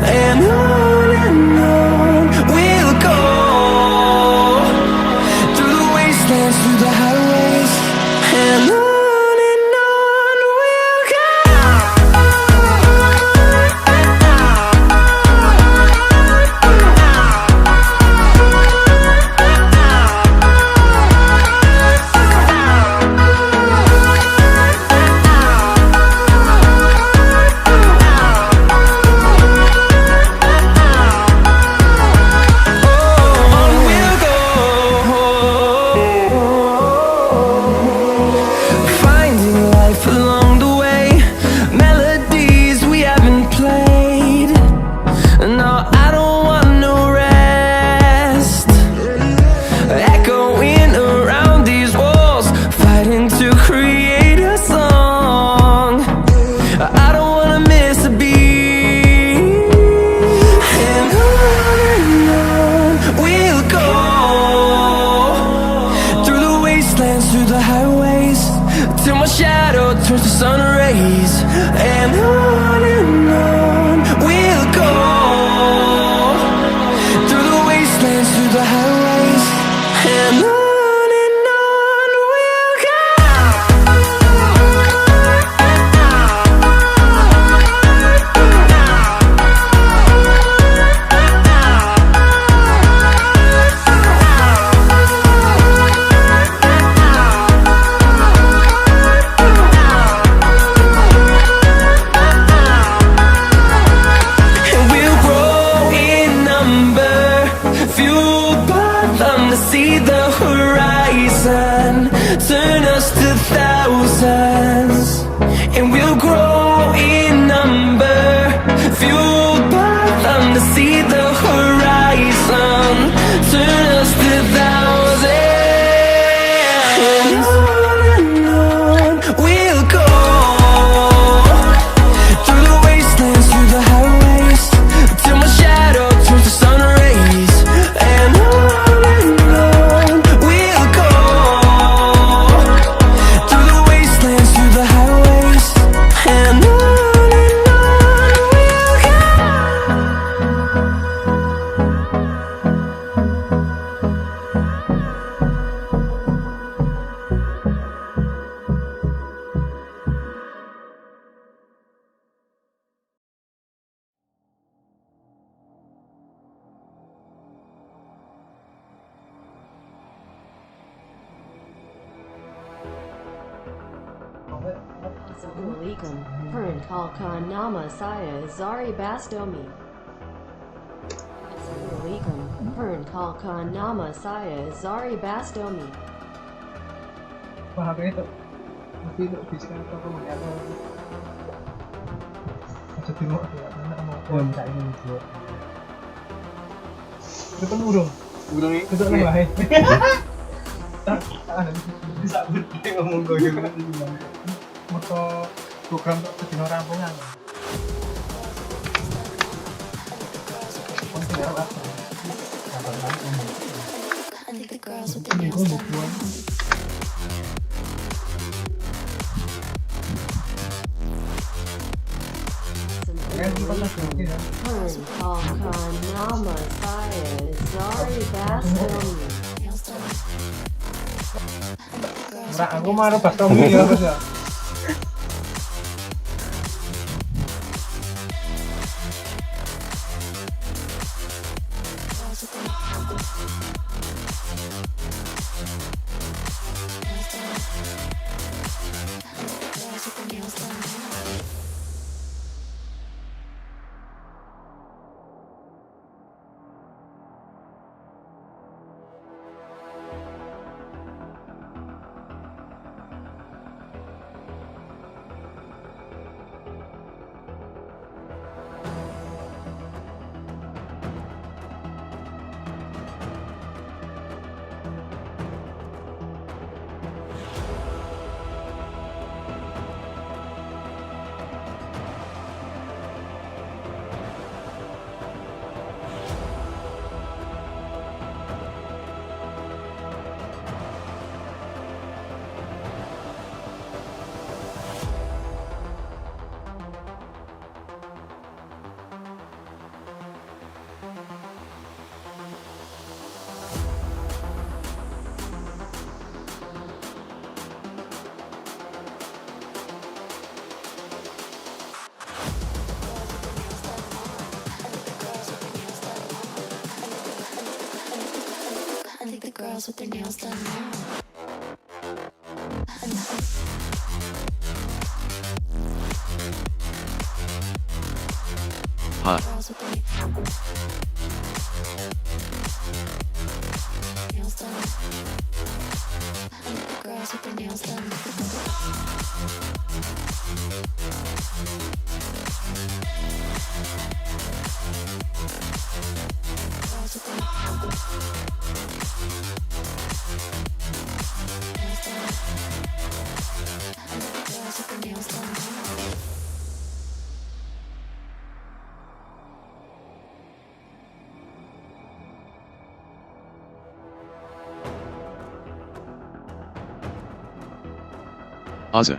And on we'll go. Assalamualaikum. Perkenalkan nama saya Zari Bastomi. Assalamualaikum. Perkenalkan nama saya Zari Bastomi. Wah, apa itu? Nanti itu bisikan apa mau ya? Aja tengok aku ya, mana mau? Oh, minta ini buat. Itu kan urung. Urung ini. Itu kan bahaya. Tak ada bisa berdiri ngomong gue juga. Moto program untuk sedino rampungan. Oh, itu ya apa? I think the girls with their nails done now. Perkenalkan nama saya Zari Bastomi. Ora, aku mau Bastomi ya, Mas ya. I think the girls with their nails done now. Huh. Girls with their nails done. I think the girls with their nails done. Girls with their nails done. Aza.